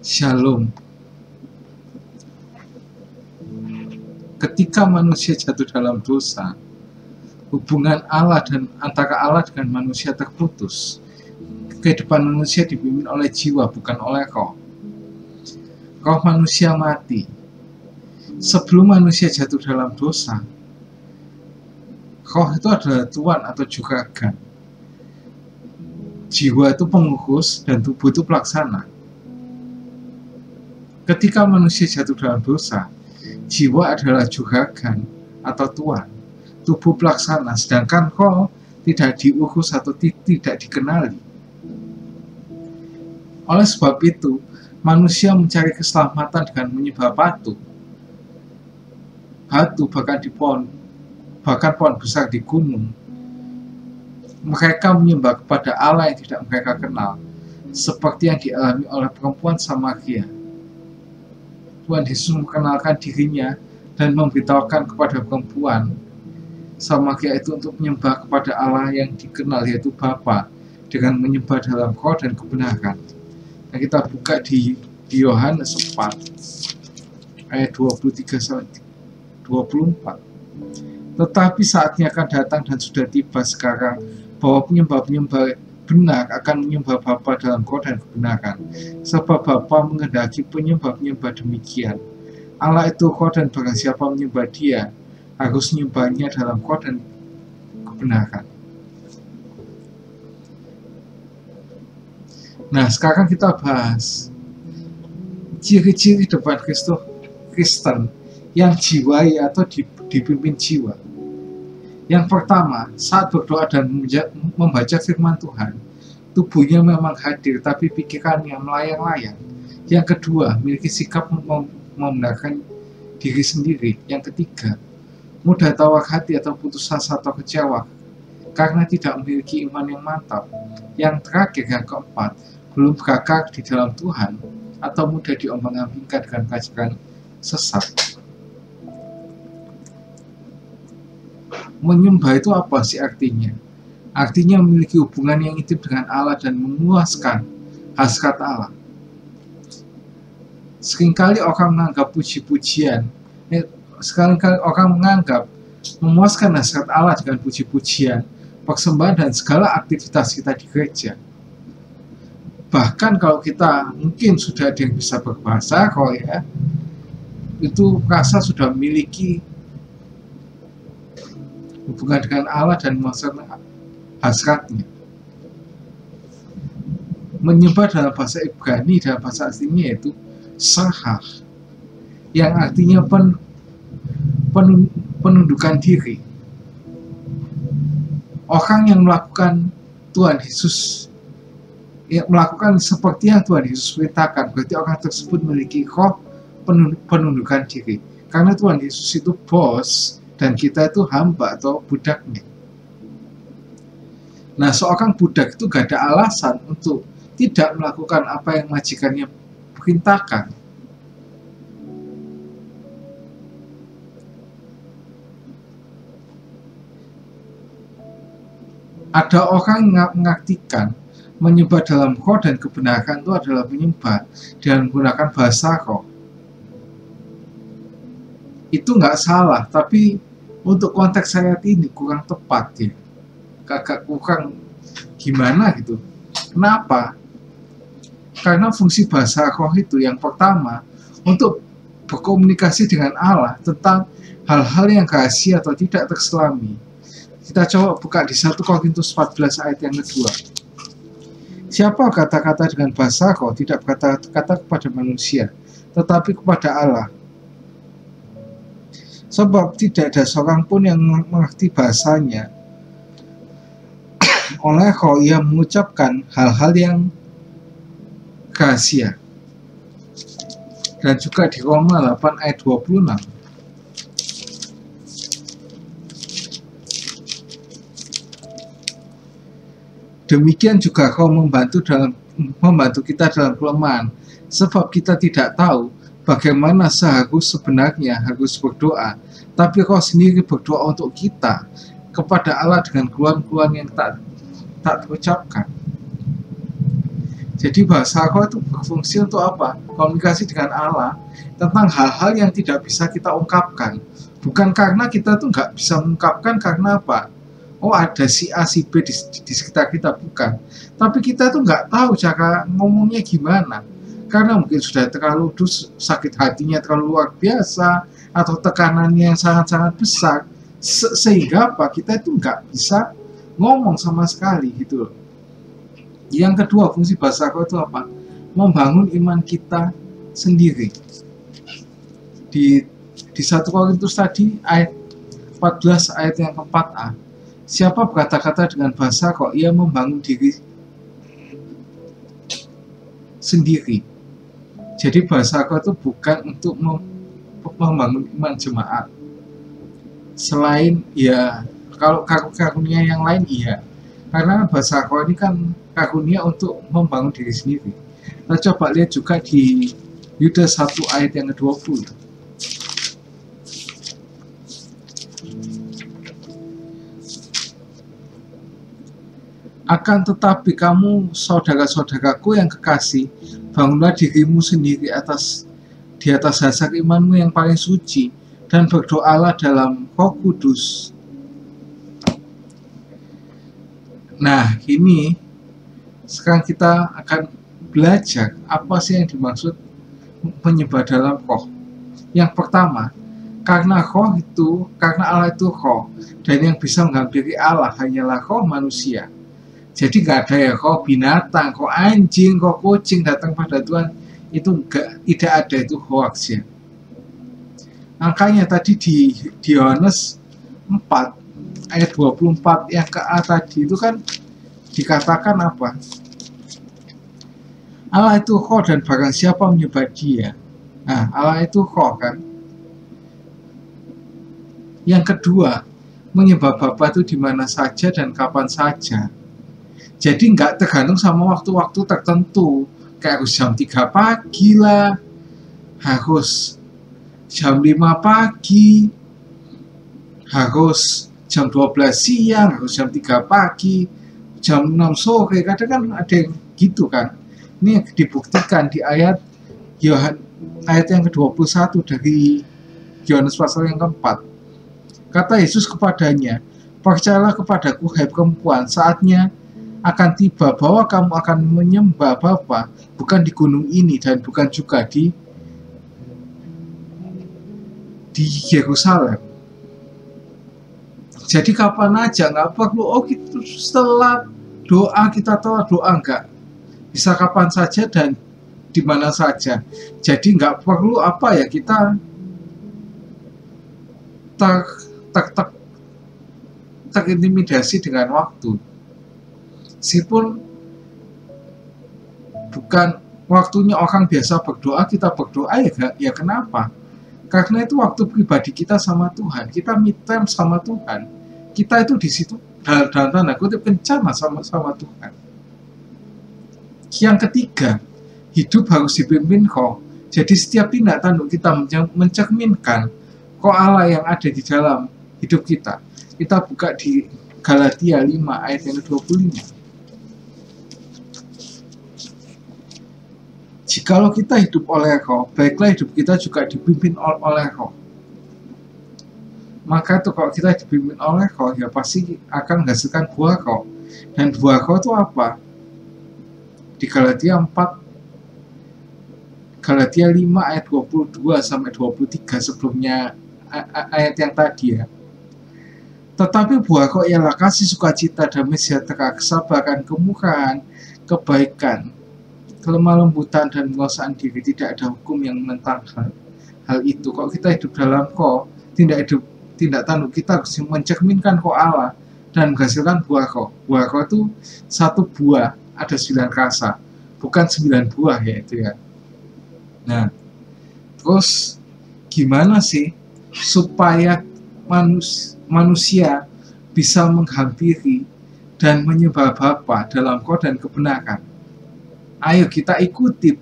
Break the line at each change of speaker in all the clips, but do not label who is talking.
Shalom. Ketika manusia jatuh dalam dosa, hubungan Allah dan antara Allah dengan manusia terputus. Kehidupan manusia dipimpin oleh jiwa, bukan oleh roh. Roh manusia mati. Sebelum manusia jatuh dalam dosa, roh itu adalah tuan atau juragan. Jiwa itu pengurus dan tubuh itu pelaksana. Ketika manusia jatuh dalam dosa, jiwa adalah juragan atau tuan, tubuh pelaksana, sedangkan roh tidak diurus atau tidak dikenali. Oleh sebab itu, manusia mencari keselamatan dengan menyembah batu, bahkan pohon besar di gunung. Mereka menyembah kepada Allah yang tidak mereka kenal, seperti yang dialami oleh perempuan Samaria. Tuhan Yesus mengenalkan dirinya dan memberitahukan kepada perempuan Samaria itu untuk menyembah kepada Allah yang dikenal, yaitu Bapa, dengan menyembah dalam roh dan kebenaran. Nah, kita buka di Yohanes 4 ayat 23-24. Tetapi saatnya akan datang dan sudah tiba sekarang bahwa penyembah-penyembah benar akan menyembah Bapa dalam roh dan kebenaran, sebab Bapa menghendaki penyembah-penyembah demikian. Allah itu roh, dan barang siapa menyembah Dia harus menyembahnya dalam roh dan kebenaran. Nah, sekarang kita bahas ciri-ciri depan Kristen yang jiwai atau dipimpin jiwa. Yang pertama, saat berdoa dan membaca firman Tuhan, tubuhnya memang hadir, tapi pikirannya melayang-layang. Yang kedua, memiliki sikap membenarkan diri sendiri. Yang ketiga, mudah tawar hati atau putus asa atau kecewa karena tidak memiliki iman yang mantap. Yang terakhir, yang keempat, belum berakar di dalam Tuhan atau mudah diombang-ambingkan dengan ajaran sesat. Menyembah itu apa sih artinya? Artinya memiliki hubungan yang intim dengan Allah dan memuaskan hasrat Allah. Seringkali orang menganggap memuaskan hasrat Allah dengan puji-pujian, persembahan, dan segala aktivitas kita di gereja. Bahkan kalau kita mungkin sudah ada yang bisa berbahasa roh, ya, itu rasa sudah memiliki hubungan dengan Allah dan memuaskan hasratnya. Menyembah dalam bahasa Ibrani, dalam bahasa aslinya yaitu sahah, yang artinya penundukan diri. Orang yang melakukan Tuhan Yesus, yang melakukan seperti yang Tuhan Yesus perintahkan, berarti orang tersebut memiliki roh penundukan diri. Karena Tuhan Yesus itu bos, dan kita itu hamba atau budaknya. Nah, seorang budak itu gak ada alasan untuk tidak melakukan apa yang majikannya perintahkan. Ada orang yang mengartikan menyembah dalam roh dan kebenaran itu adalah menyembah dengan menggunakan bahasa roh. Itu nggak salah, tapi untuk konteks ayat ini kurang tepat, ya. Kurang gimana gitu. Kenapa? Karena fungsi bahasa roh itu yang pertama untuk berkomunikasi dengan Allah tentang hal-hal yang rahasia atau tidak terselami. Kita coba buka di 1 Korintus 14 ayat yang kedua. Siapa kata-kata dengan bahasa roh tidak berkata-kata kepada manusia, tetapi kepada Allah. Sebab tidak ada seorang pun yang mengerti bahasanya. Oleh roh ia mengucapkan hal-hal yang rahasia. Dan juga di Roma 8 ayat 26. Demikian juga roh membantu kita dalam kelemahan, sebab kita tidak tahu bagaimana sebenarnya harus berdoa, tapi roh sendiri berdoa untuk kita kepada Allah dengan keluhan-keluhan yang tak terucapkan. Jadi bahasa roh itu berfungsi untuk apa? Komunikasi dengan Allah tentang hal-hal yang tidak bisa kita ungkapkan. Bukan karena kita tuh nggak bisa mengungkapkan karena apa? Oh, ada si A, si B di sekitar kita, bukan. Tapi kita tuh nggak tahu cara ngomongnya gimana. Karena mungkin sudah terlalu sakit hatinya terlalu luar biasa, atau tekanannya yang sangat-sangat besar, sehingga apa? Kita itu nggak bisa ngomong sama sekali gitu loh. Yang kedua, fungsi bahasa roh itu apa? Membangun iman kita sendiri. Di 1 Korintus tadi ayat 14 ayat yang ke-4a. Siapa berkata-kata dengan bahasa roh, ia membangun diri sendiri. Jadi bahasa roh itu bukan untuk membangun iman jemaat. Selain ya, kalau karunia yang lain iya. Karena bahasa roh ini kan karunia untuk membangun diri sendiri. Kita coba lihat juga di Yudas 1 ayat yang ke-20. Akan tetapi kamu, saudara-saudaraku yang kekasih, bangunlah dirimu sendiri di atas dasar imanmu yang paling suci, dan berdoalah dalam Roh Kudus. Nah, ini sekarang kita akan belajar apa sih yang dimaksud menyembah dalam roh. Yang pertama, karena Allah itu roh, dan yang bisa menghampiri Allah hanyalah roh manusia. Jadi nggak ada ya roh binatang, roh anjing, roh kucing datang pada Tuhan, itu tidak ada, itu hoax ya. Makanya tadi di Yohanes 4 ayat 24 yang ke A tadi itu kan dikatakan apa? Allah itu roh dan barang siapa menyembah dia. Nah, Allah itu roh kan. Yang kedua, menyembah Bapa itu di mana saja dan kapan saja. Jadi nggak tergantung sama waktu-waktu tertentu. Kayak harus jam 3 pagi lah, harus jam 5 pagi, harus jam 12 siang, harus jam 3 pagi, jam 6 sore, kadang kan ada yang gitu kan. Ini dibuktikan di ayat yang ke-21 dari Yohanes pasal yang keempat. Kata Yesus kepadanya, percayalah kepadaku, hai perempuan, saatnya akan tiba bahwa kamu akan menyembah Bapa, bukan di gunung ini dan bukan juga di Yerusalem. Jadi kapan aja, nggak perlu gitu setelah doa kita telah doa, enggak, bisa kapan saja dan di mana saja. Jadi nggak perlu apa ya, kita terintimidasi dengan waktu. Meskipun bukan waktunya orang biasa berdoa, kita berdoa ya kenapa? Karena itu waktu pribadi kita sama Tuhan, kita meet time sama Tuhan. Kita itu di situ dalam tanda kutip kencan sama Tuhan. Yang ketiga, hidup harus dipimpin roh. Jadi setiap tindak tanduk kita mencerminkan roh Allah yang ada di dalam hidup kita. Kita buka di Galatia 5 ayat yang ke-25. Jikalau kita hidup oleh roh, baiklah hidup kita juga dipimpin oleh roh. Maka itu kalau kita dipimpin oleh roh, ya pasti akan menghasilkan buah roh. Dan buah roh itu apa? Di Galatia 5 ayat 22 sampai 23 sebelumnya ayat yang tadi ya. Tetapi buah roh ialah kasih, sukacita, damai sejahtera, kesabaran, kemurahan, kebaikan, kelemah lembutan, dan penguasaan diri. Tidak ada hukum yang menentang hal itu. Kalau kita hidup dalam roh, tindak tanduk kita harus mencerminkan roh Allah dan menghasilkan buah roh. Buah roh itu satu buah, ada 9 rasa, bukan 9 buah ya itu ya. Nah, terus gimana sih supaya manusia bisa menghampiri dan menyembah Bapa dalam roh dan kebenaran? Ayo kita ikuti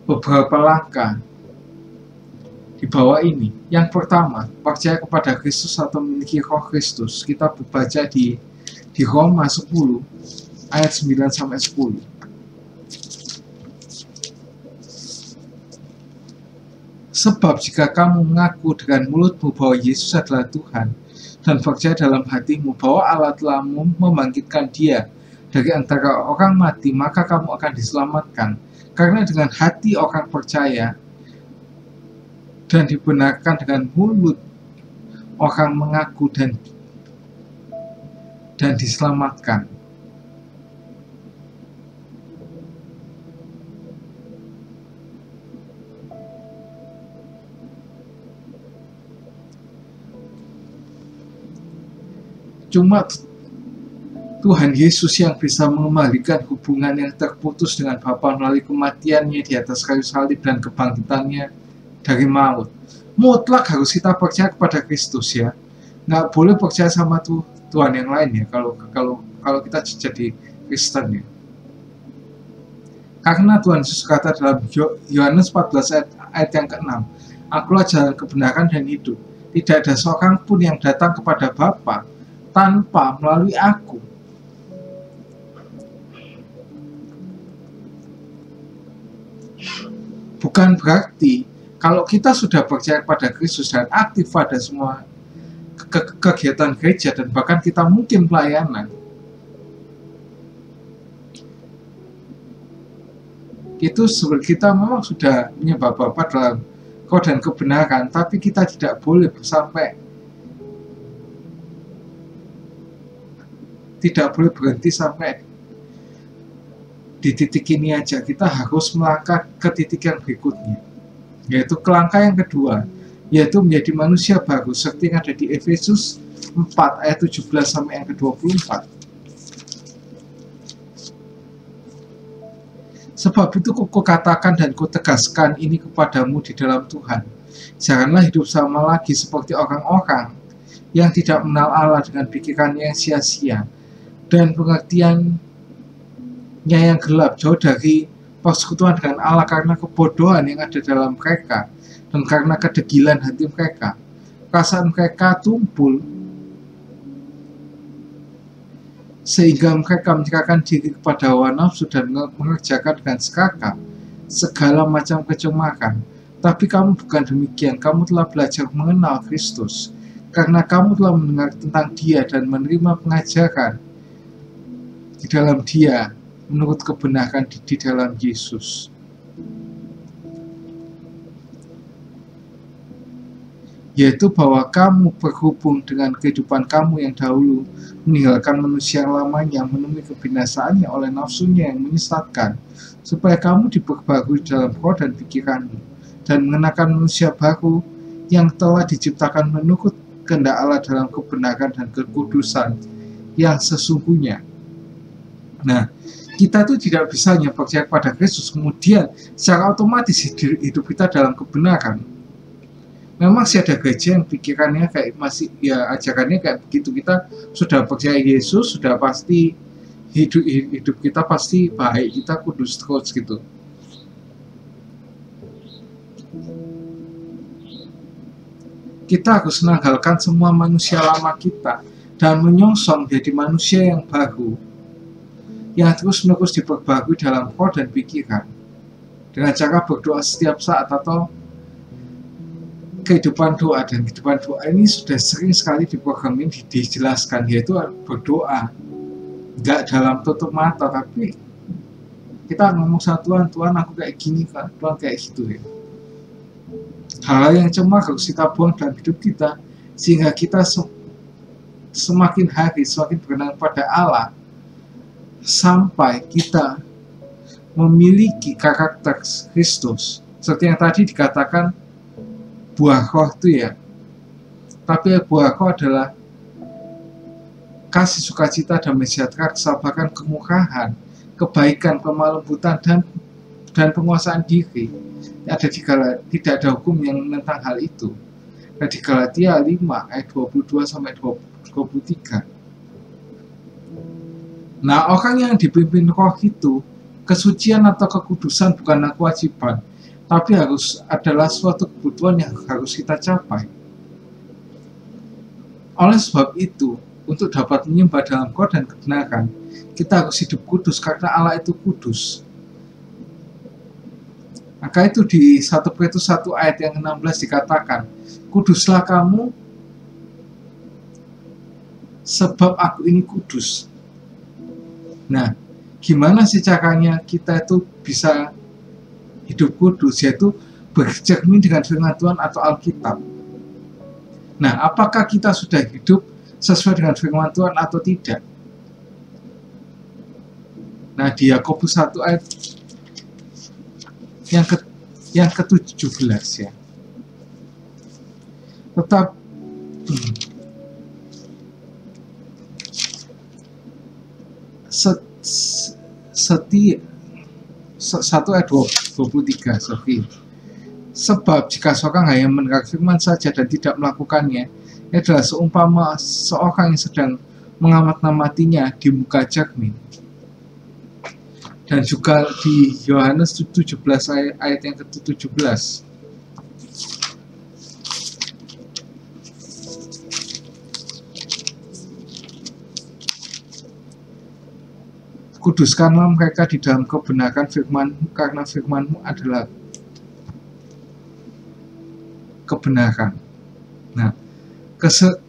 beberapa langkah di bawah ini. Yang pertama, percaya kepada Kristus atau memiliki roh Kristus. Kita baca di Roma 10 ayat 9 sampai 10. Sebab jika kamu mengaku dengan mulutmu bahwa Yesus adalah Tuhan dan percaya dalam hatimu bahwa Allah telah membangkitkan Dia dari antara orang mati, maka kamu akan diselamatkan. Karena dengan hati orang percaya dan dibenarkan, dengan mulut orang mengaku dan diselamatkan. Cuma Tuhan Yesus yang bisa mengembalikan hubungan yang terputus dengan Bapa melalui kematiannya di atas kayu salib dan kebangkitannya dari maut. Mutlak harus kita percaya kepada Kristus ya. Nggak boleh percaya sama Tuhan yang lain ya kalau kita jadi Kristen ya. Karena Tuhan Yesus kata dalam Yohanes 14 ayat yang ke-6, "Akulah jalan kebenaran dan hidup. Tidak ada seorang pun yang datang kepada Bapa tanpa melalui aku." Bukan berarti kalau kita sudah percaya pada Kristus dan aktif pada semua kegiatan gereja dan bahkan kita mungkin pelayanan, itu kita memang sudah menyembah Bapa dalam roh dan kebenaran, tapi kita tidak boleh berhenti sampai di titik ini aja. Kita harus melangkah ke titik yang berikutnya, yaitu ke langkah yang kedua, yaitu menjadi manusia baru seperti yang ada di Efesus 4 ayat 17 sampai yang ke-24. Sebab itu kukatakan dan kutegaskan ini kepadamu di dalam Tuhan, janganlah hidup sama lagi seperti orang-orang yang tidak mengenal Allah dengan pikirannya yang sia-sia dan pengertiannya yang gelap, jauh dari persekutuan dengan Allah karena kebodohan yang ada dalam mereka dan karena kedegilan hati mereka. Perasaan mereka tumpul sehingga mereka menyerahkan diri kepada hawa nafsu dan mengerjakan dengan serakah segala macam kecemaran. Tapi kamu bukan demikian. Kamu telah belajar mengenal Kristus karena kamu telah mendengar tentang Dia dan menerima pengajaran di dalam Dia menurut kebenaran di dalam Yesus. Yaitu bahwa kamu berhubung dengan kehidupan kamu yang dahulu, meninggalkan manusia yang lamanya, menemui kebinasaannya oleh nafsunya yang menyesatkan, supaya kamu diperbarui dalam roh dan pikiranmu, dan mengenakan manusia baru yang telah diciptakan menurut kehendak Allah dalam kebenaran dan kekudusan yang sesungguhnya. Nah, kita tuh tidak bisa hanya percaya pada Kristus kemudian secara otomatis hidup kita dalam kebenaran. Memang sih ada gereja yang pikirannya kayak masih ya ajarannya kayak begitu. Kita sudah percaya Yesus, sudah pasti hidup kita pasti baik, kita kudus terus gitu. Kita harus menanggalkan semua manusia lama kita dan menyongsong jadi manusia yang baru, yang terus-menerus diperbarui dalam roh dan pikiran dengan cara berdoa setiap saat atau kehidupan doa. Dan kehidupan doa ini sudah sering sekali diprogramin, dijelaskan, yaitu berdoa nggak dalam tutup mata, tapi kita ngomong sama Tuhan aku kayak gini kan, Tuhan kayak gitu ya. Hal yang cemar harus kita buang dalam hidup kita sehingga kita semakin hari semakin berkenan pada Allah, sampai kita memiliki karakter Kristus. Seperti yang tadi dikatakan buah roh itu ya. Tapi buah roh adalah kasih, sukacita, damai sejahtera, kesabaran, kemurahan, kebaikan, pemalembutan, dan penguasaan diri. Tidak ada hukum yang menentang hal itu. Nah, di Galatia 5 ayat 22 sampai 23. Nah, orang yang dipimpin roh itu, kesucian atau kekudusan bukanlah kewajiban, tapi adalah suatu kebutuhan yang harus kita capai. Oleh sebab itu, untuk dapat menyembah dalam roh dan kebenaran, kita harus hidup kudus karena Allah itu kudus. Maka itu di 1 Petrus 1 ayat yang 16 dikatakan, kuduslah kamu sebab aku ini kudus. Nah, gimana sih caranya kita itu bisa hidup kudus? Yaitu bercermin dengan firman Tuhan atau Alkitab. Nah, apakah kita sudah hidup sesuai dengan firman Tuhan atau tidak? Nah, di Yakobus 1 ayat yang ke-17 ya. Tetap setia 1 ayat 23 sorry. Sebab jika seorang hanya mendengar firman saja dan tidak melakukannya, ia adalah seumpama seorang yang sedang mengamat-amatinya di muka cermin. Dan juga di Yohanes 17 ayat yang ke-17. Kuduskanlah mereka di dalam kebenaran firman-Mu, karena firman-Mu adalah kebenaran. Nah,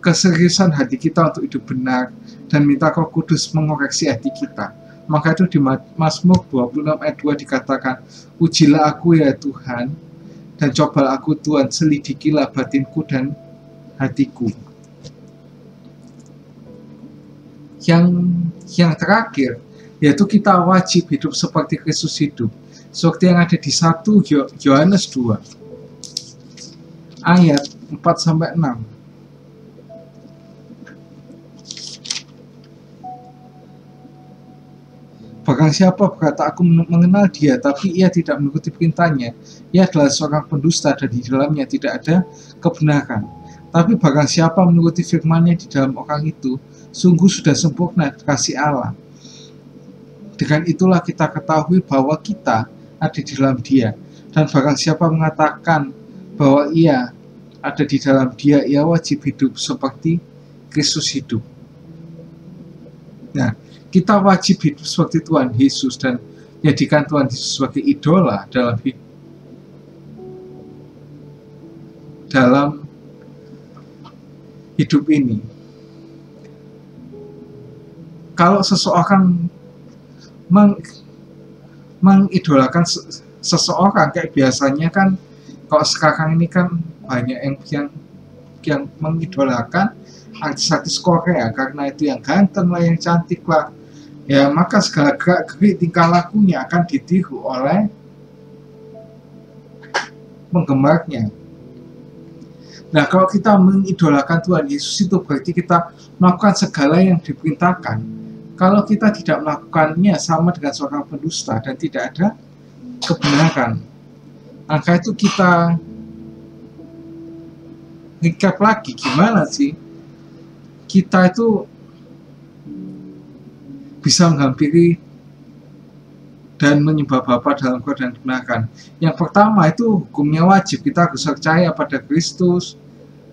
keseriusan hati kita untuk hidup benar dan minta Roh Kudus mengoreksi hati kita. Maka itu di Mazmur 26 ayat 2 dikatakan, ujilah aku ya Tuhan, dan cobalah aku Tuhan, selidikilah batinku dan hatiku. Yang terakhir, yaitu kita wajib hidup seperti Kristus hidup. Seperti yang ada di 1 Yohanes 2 ayat 4-6. Barang siapa berkata aku mengenal dia, tapi ia tidak mengikuti perintahnya, ia adalah seorang pendusta dan di dalamnya tidak ada kebenaran. Tapi barang siapa mengikuti firman-Nya di dalam orang itu, sungguh sudah sempurna kasih Allah. Dengan itulah kita ketahui bahwa kita ada di dalam dia. Dan barang siapa mengatakan bahwa ia ada di dalam dia, ia wajib hidup seperti Kristus hidup. Nah, kita wajib hidup seperti Tuhan Yesus dan jadikan Tuhan Yesus sebagai idola dalam hidup ini. Kalau seseorang mengidolakan seseorang, kayak biasanya kan kalau sekarang ini kan banyak yang mengidolakan artis-artis Korea karena itu yang ganteng lah, yang cantik lah. Ya, maka segala gerak-gerik tingkah lakunya akan ditiru oleh penggemarnya. Nah, kalau kita mengidolakan Tuhan Yesus, itu berarti kita melakukan segala yang diperintahkan. Kalau kita tidak melakukannya, sama dengan seorang pendusta dan tidak ada kebenaran. Maka itu kita recap lagi, gimana sih kita itu bisa menghampiri dan menyembah Bapa dalam roh dan kebenaran. Yang pertama itu hukumnya wajib, kita harus percaya pada Kristus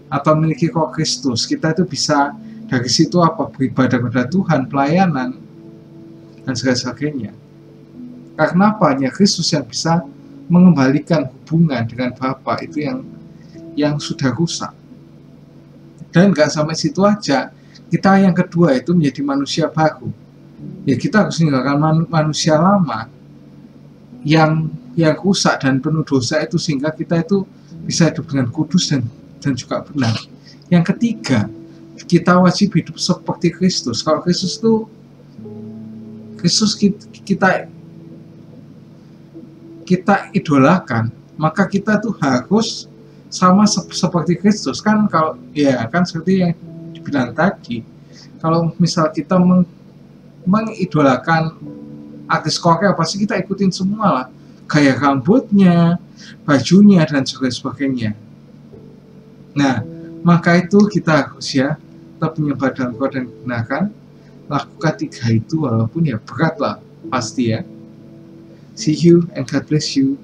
atau memiliki roh Kristus. Kita itu bisa dari situ beribadah kepada Tuhan, pelayanan, dan sebagainya. Karena apa? Hanya Kristus yang bisa mengembalikan hubungan dengan Bapa itu yang sudah rusak. Dan nggak sampai situ aja, kita yang kedua itu menjadi manusia baru. Ya, kita harus meninggalkan manusia lama yang rusak dan penuh dosa itu, sehingga kita itu bisa hidup dengan kudus dan juga benar. Yang ketiga, kita wajib hidup seperti Kristus. Kalau Kristus kita idolakan, maka kita tuh harus sama seperti Kristus kan. Kalau ya kan seperti yang dibilang tadi, kalau misal kita mengidolakan artis Korea, pasti kita ikutin semua lah, gaya rambutnya, bajunya, dan sebagainya. Nah, maka itu kita harus ya tetap menyembah dalam roh dan kebenaran, lakukan 3 itu, walaupun ya berat lah pasti ya. See you and God bless you.